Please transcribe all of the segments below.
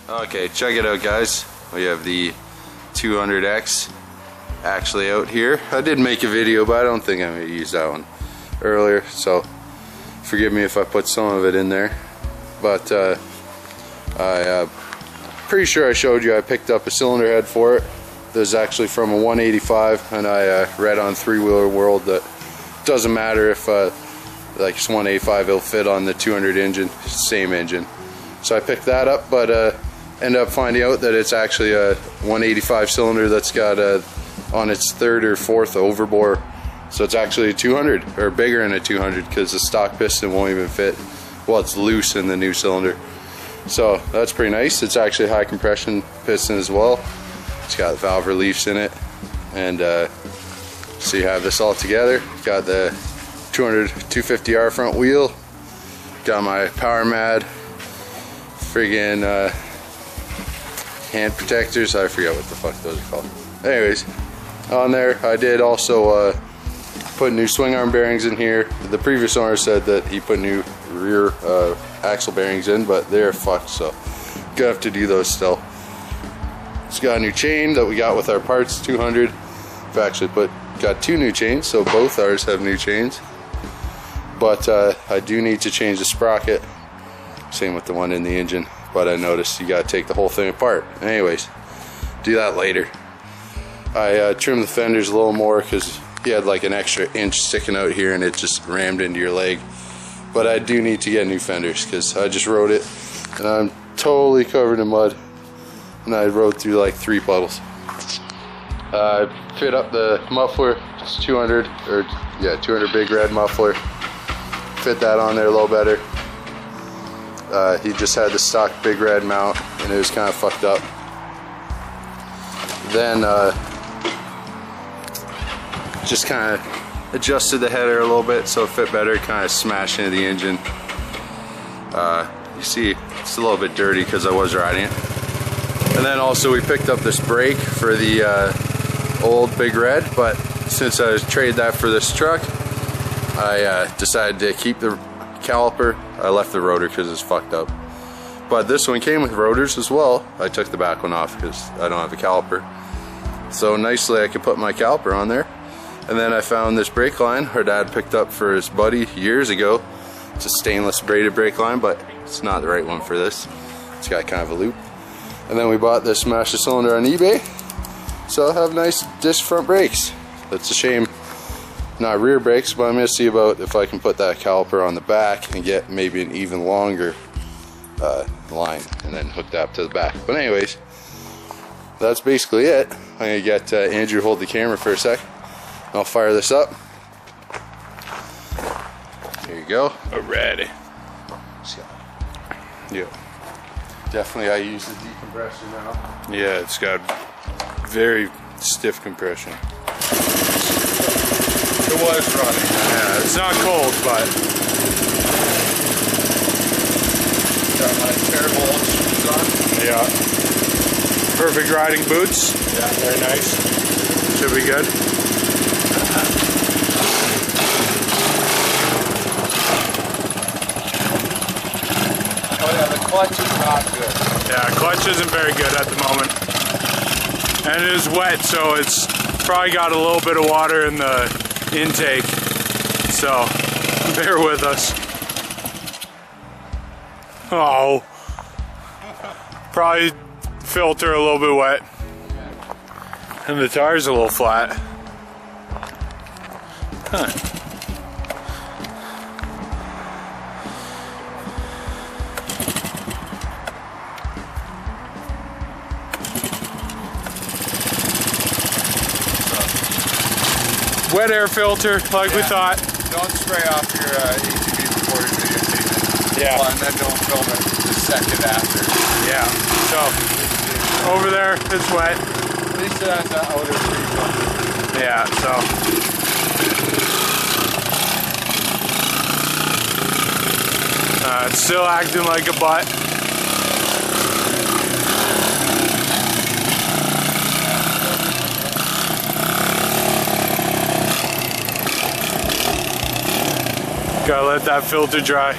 Okay, check it out, guys. We have the 200X actually out here. I did make a video, but I don't think I'm going to use that one earlier, so forgive me if I put some of it in there. But I pretty sure I showed you I picked up a cylinder head for it. This is actually from a 185, and I read on Three Wheeler World that it doesn't matter if like it's 185, it'll fit on the 200 engine, same engine. So I picked that up, but ended up finding out that it's actually a 185 cylinder that's got on its third or fourth overbore. So it's actually a 200, or bigger than a 200, because the stock piston won't even fit. Well, it's loose in the new cylinder. So that's pretty nice. It's actually a high compression piston as well. It's got valve reliefs in it. And so you have this all together. Got the 250R front wheel. Got my power mad. Friggin' hand protectors. I forget what the fuck those are called. Anyways, on there I did also put new swing arm bearings in here. The previous owner said that he put new rear axle bearings in, but they're fucked, so gonna have to do those still. It's got a new chain that we got with our parts 200. I've actually got two new chains, so both ours have new chains. But I do need to change the sprocket. Same with the one in the engine, but I noticed you gotta take the whole thing apart. Anyways, do that later. I trimmed the fenders a little more because he had like an extra inch sticking out here and it just rammed into your leg. But I do need to get new fenders because I just rode it and I'm totally covered in mud, and I rode through like 3 puddles. I fit up the muffler. It's 200, or yeah, 200 big red muffler. Fit that on there a little better. He just had the stock big red mount and it was kind of fucked up. Then just kind of adjusted the header a little bit so it fit better, kind of smashed into the engine. You see it's a little bit dirty because I was riding it. And then also we picked up this brake for the old Big Red, but since I traded that for this truck, I decided to keep the caliper. I left the rotor because it's fucked up. But this one came with rotors as well. I took the back one off because I don't have a caliper. So nicely I could put my caliper on there. And then I found this brake line our dad picked up for his buddy years ago. It's a stainless braided brake line, but it's not the right one for this. It's got kind of a loop. And then we bought this master cylinder on eBay. So I have nice disc front brakes. That's a shame, not rear brakes, but I'm going to see about if I can put that caliper on the back and get maybe an even longer line and then hook that up to the back. But anyways, that's basically it. I'm going to get Andrew hold the camera for a sec. I'll fire this up. There you go. Alrighty. Yeah. Definitely I use the decompressor now. Yeah, it's got very stiff compression. It was running. Yeah, it's not cold, but got my terrible shoes on. Yeah. Perfect riding boots. Yeah, very nice. Should be good. Oh yeah, the clutch is not good. Yeah, clutch isn't very good at the moment. And it is wet, so it's probably got a little bit of water in the intake. So, bear with us. Oh. Probably filter a little bit wet. And the tire's a little flat. Huh. Wet air filter, like we thought. Don't spray off your ATV before you're videotaping. Yeah. Well, and then don't film it the second after. Yeah. So, over there, it's wet. At least it has that outer free. Yeah, so. It's still acting like a butt. Gotta let that filter dry.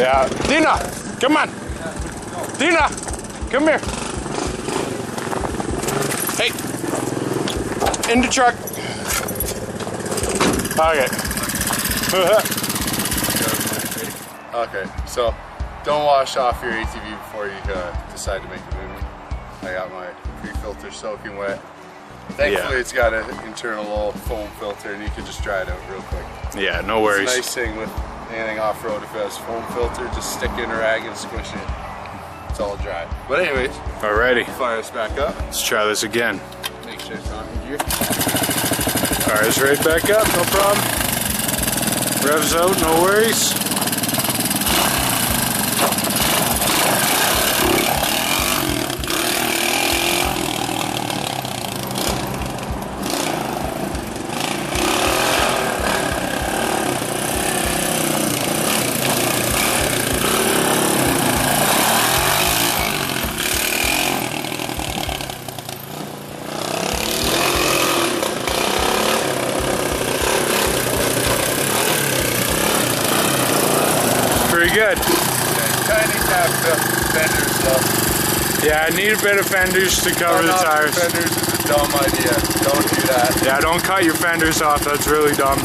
Yeah. Dina, come on. Dina, come here. Hey. In the truck. Okay. Okay, so don't wash off your ATV before you decide to make a movement. I got my pre-filter soaking wet. Thankfully, it's got an internal little foam filter, and you can just dry it out real quick. Yeah, no worries. It's a nice thing with anything off-road. If it has foam filter, just stick it in a rag and squish it. It's all dry. But anyways, alrighty. Fire this back up. Let's try this again. Make sure it's on gear. Alright, it's right back up, no problem. Revs out, no worries. Pretty good. Kind of need to have fenders though. Yeah, I need a bit of fenders to cover the tires. Fenders is a dumb idea. Don't do that. Yeah, don't cut your fenders off. That's really dumb.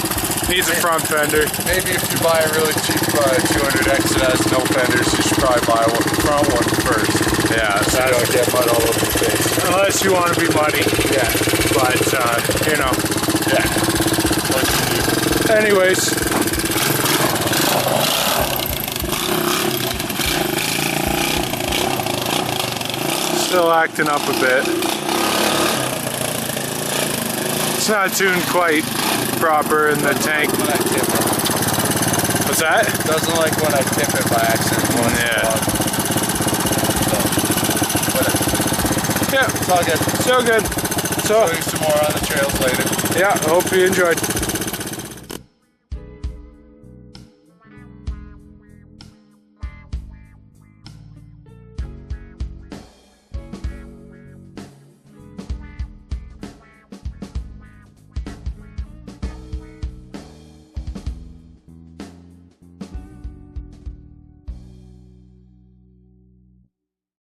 Needs a front fender. Maybe if you buy a really cheap 200X that has no fenders, you should probably buy a front one first. Yeah, so you don't get mud all over the face. Unless you want to be muddy. Yeah. But, you know. Yeah. What you do. Anyways. Still acting up a bit. It's not tuned quite proper in the tank. When I tip it. What's that? Doesn't like when I tip it by accident. Yeah. So, Yeah. it's all good. So good. So, show you some more on the trails later. yeah, hope you enjoyed.